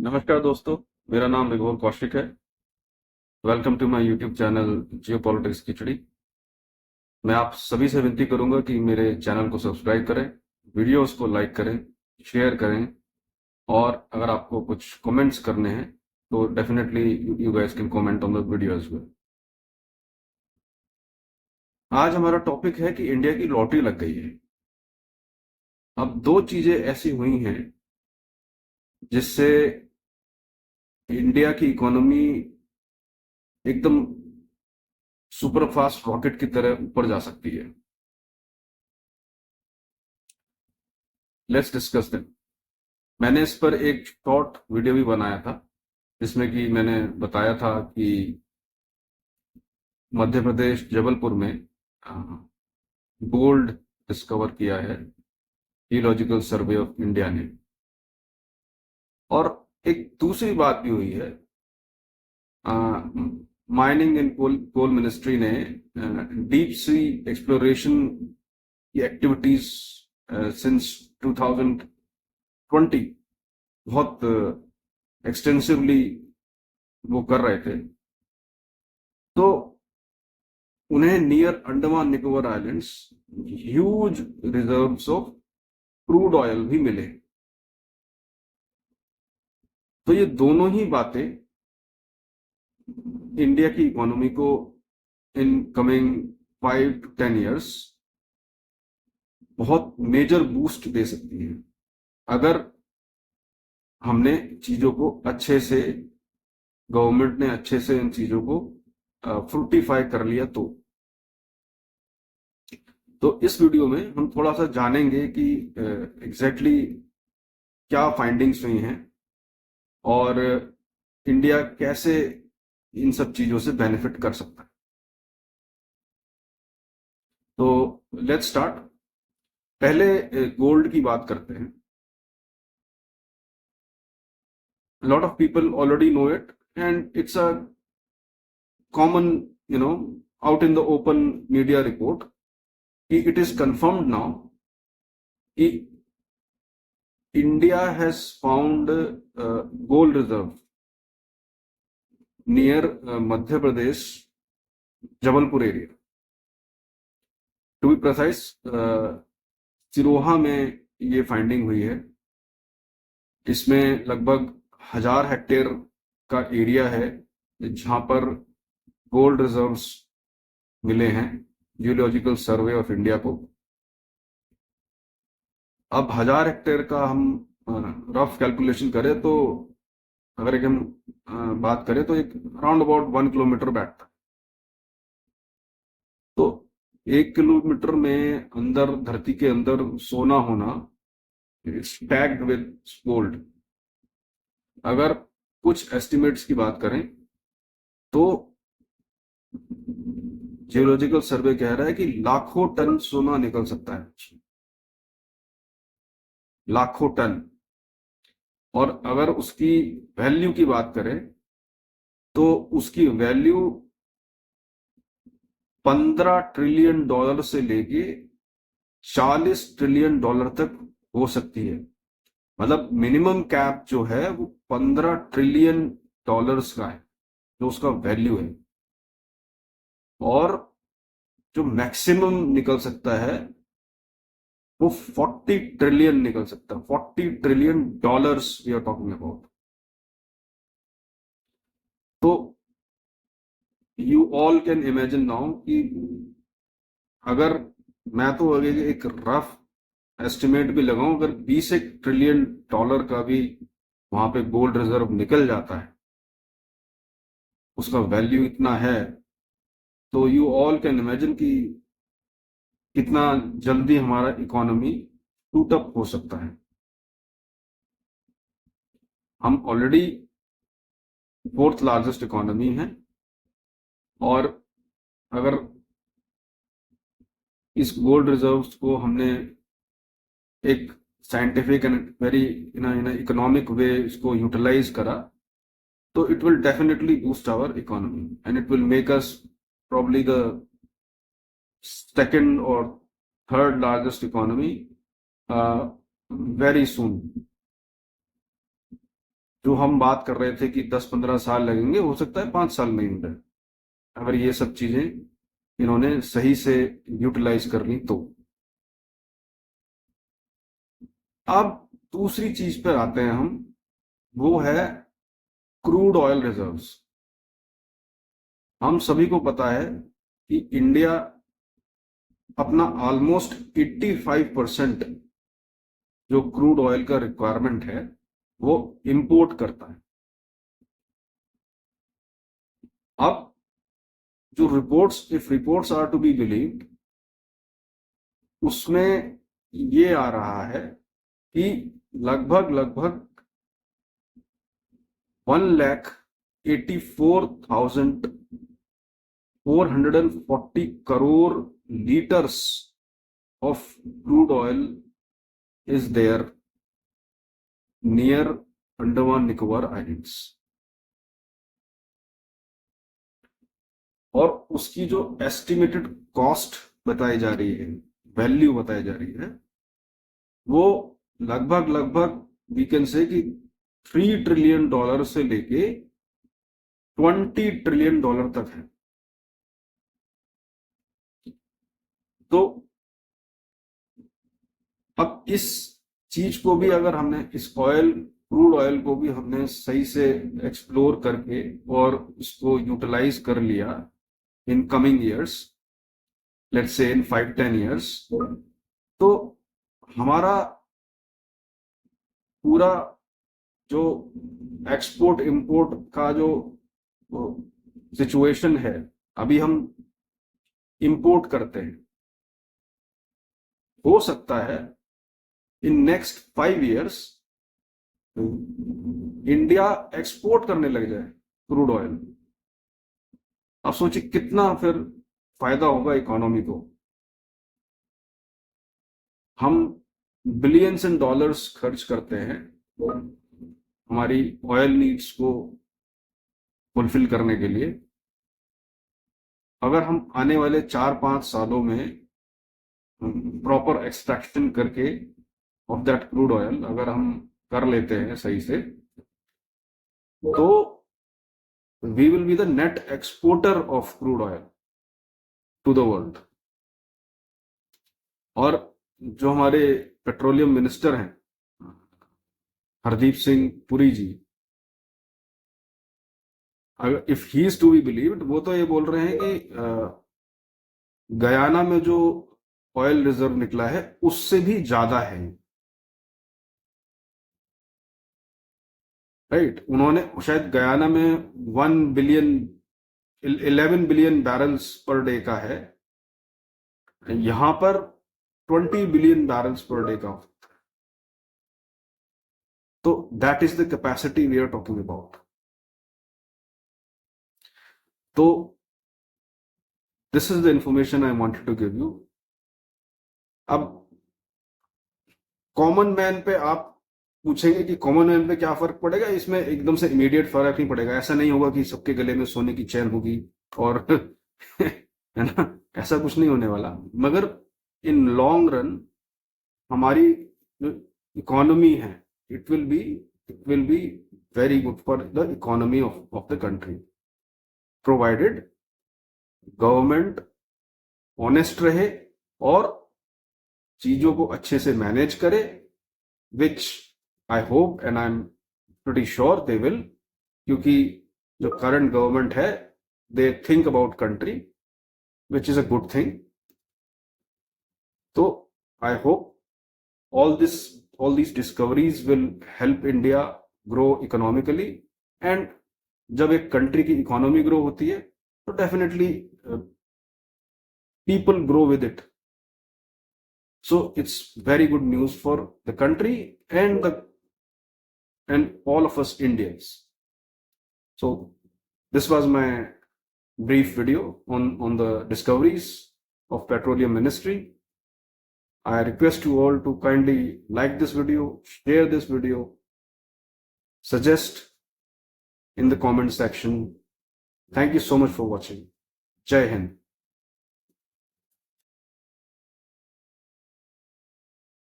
नमस्कार दोस्तों, मेरा नाम विभोर कौशिक है। Welcome to my YouTube channel geopolitics Khichdi. मैं आप सभी से विनती करूंगा कि मेरे चैनल को सब्सक्राइब करें, वीडियोस को लाइक करें, शेयर करें और अगर आपको कुछ कमेंट्स करने हैं तो definitely you guys can comment on the video as well. आज हमारा टॉपिक है कि इंडिया की लॉटरी लग गई है। अब दो चीजें ऐसी हुई हैं जिससे इंडिया की इकोनॉमी एकदम सुपर फास्ट रॉकेट की तरह ऊपर जा सकती है। Let's discuss them. मैंने इस पर एक शॉर्ट वीडियो भी बनाया था जिसमें कि मैंने बताया था कि मध्य प्रदेश जबलपुर में गोल्ड डिस्कवर किया है जियोलॉजिकल सर्वे ऑफ इंडिया ने। और एक दूसरी बात भी हुई है, माइनिंग एंड कोल मिनिस्ट्री ने डीप सी एक्सप्लोरेशन की एक्टिविटीज सिंस 2020 बहुत एक्सटेंसिवली वो कर रहे थे। तो उन्हें near Andaman Nicobar islands huge reserves of crude oil भी मिले। तो ये दोनों ही बातें इंडिया की इकोनॉमी को इन कमिंग 5 to 10 years बहुत मेजर बूस्ट दे सकती है अगर हमने चीजों को अच्छे से, गवर्नमेंट ने अच्छे से इन चीजों को फ्रूटिफाई कर लिया। तो इस वीडियो में हम थोड़ा सा जानेंगे कि एग्जैक्टली क्या फाइंडिंग्स हुई हैं और इंडिया कैसे इन सब चीजों से बेनिफिट कर सकता है। तो लेट्स स्टार्ट। पहले गोल्ड की बात करते हैं। Lot of people already know it and it's a common, out in the open media report कि इट इज कंफर्म्ड नाउ कि India has found gold reserve near Madhya Pradesh Jabalpur area, to be precise Siroha में ये finding हुई है। इसमें लगभग 1000 hectare का area है जहां पर गोल्ड रिजर्व्स मिले हैं जियोलॉजिकल सर्वे ऑफ इंडिया को। अब 1000 हेक्टेयर का हम रफ कैलकुलेशन करें तो अगर एक हम बात करें तो एक अराउंड अबाउट 1 किलोमीटर बैठता है। तो 1 किलोमीटर में अंदर, धरती के अंदर सोना होना, टैग्ड विद गोल्ड। अगर कुछ एस्टिमेट्स की बात करें तो जियोलॉजिकल सर्वे कह रहा है कि लाखों टन सोना निकल सकता है, लाखों टन। और अगर उसकी वैल्यू की बात करें तो उसकी वैल्यू $15 ट्रिलियन से लेके $40 ट्रिलियन तक हो सकती है। मतलब मिनिमम कैप जो है वो $15 ट्रिलियन का है, जो उसका वैल्यू है। और जो मैक्सिमम निकल सकता है वो 40 ट्रिलियन निकल सकता है। $40 trillion we are talking about. तो you all can imagine now कि अगर मैं तो अगर एक रफ एस्टिमेट भी लगाऊं, अगर 20 ट्रिलियन का भी वहां पे गोल्ड रिजर्व निकल जाता है, उसका वैल्यू इतना है, तो यू ऑल कैन इमेजिन कि कितना जल्दी हमारा इकोनॉमी टूट अप हो सकता है। हम ऑलरेडी फोर्थ लार्जेस्ट इकोनॉमी है और अगर इस गोल्ड रिजर्व्स को हमने एक scientific and very in economic way इसको यूटिलाइज करा तो it will definitely boost our economy and it will make us probably the second or third largest economy uh, very soon. जो हम बात कर रहे थे कि 10-15 साल लगेंगे, हो सकता है 5 साल में ही हो जाए, अगर ये सब चीजें इन्होंने सही से यूटिलाइज कर ली तो। अब दूसरी चीज पर आते हैं हम, वो है क्रूड ऑयल रिजर्व्स। हम सभी को पता है कि इंडिया अपना ऑलमोस्ट 85% जो क्रूड ऑयल का रिक्वायरमेंट है वो इंपोर्ट करता है। अब जो reports, if reports are to be believed, उसमें ये आ रहा है कि लगभग लगभग 1,84,440 crore litres of crude oil is there near Andaman Nicobar islands, और उसकी जो एस्टिमेटेड कॉस्ट बताई जा रही है, वैल्यू बताई जा रही है, वो लगभग लगभग वी कैन से कि $3 ट्रिलियन से लेके $20 ट्रिलियन तक है। तो अब इस चीज को भी अगर हमने, इस ऑयल, क्रूड ऑयल को भी हमने सही से एक्सप्लोर करके और इसको यूटिलाइज कर लिया in coming years, let's say in 5-10 years, तो हमारा पूरा जो एक्सपोर्ट इंपोर्ट का जो सिचुएशन है, अभी हम इंपोर्ट करते हैं, हो सकता है in next 5 years India export करने लग जाए क्रूड ऑयल। आप सोचिए कितना फिर फायदा होगा इकोनॉमी को। हम बिलियंस इन डॉलर्स खर्च करते हैं हमारी ऑयल नीड्स को फुलफिल करने के लिए। अगर हम आने वाले 4-5 सालों में प्रॉपर एक्सट्रैक्शन करके ऑफ दैट क्रूड ऑयल अगर हम कर लेते हैं सही से, तो we will be the net exporter of crude oil to the world. और जो हमारे पेट्रोलियम मिनिस्टर हैं हरदीप सिंह पुरी जी, अगर if he is to be believed, वो तो ये बोल रहे हैं कि गयाना में जो ऑयल रिजर्व निकला है उससे भी ज्यादा है, राइट। उन्होंने शायद गयाना में 11 बिलियन बैरल्स पर डे का है, यहां पर 20 बिलियन बैरल्स पर डे का। तो that is the capacity we are talking about. तो this is the information I wanted to give you. अब कॉमन मैन पे आप पूछेंगे कि कॉमन मैन पे क्या फर्क पड़ेगा, इसमें एकदम से इमीडिएट फर्क नहीं पड़ेगा। ऐसा नहीं होगा कि सबके गले में सोने की चेन होगी और है ना, ऐसा कुछ नहीं होने वाला। मगर इन लॉन्ग रन हमारी जो इकोनॉमी है, it will be very good for the economy of the country, provided government honest रहे और चीजों को अच्छे से मैनेज करे, which I hope and I am pretty sure they will, क्योंकि जो करंट गवर्नमेंट है they think about country, which is a good thing. तो I hope all these discoveries will help India grow economically, and जब एक country की economy grow होती है तो definitely people grow with it. So it's very good news for the country and all of us Indians. So this was my brief video on the discoveries of Petroleum Ministry. I request you all to kindly like this video, share this video, suggest in the comment section. Thank you so much for watching. Jai Hind.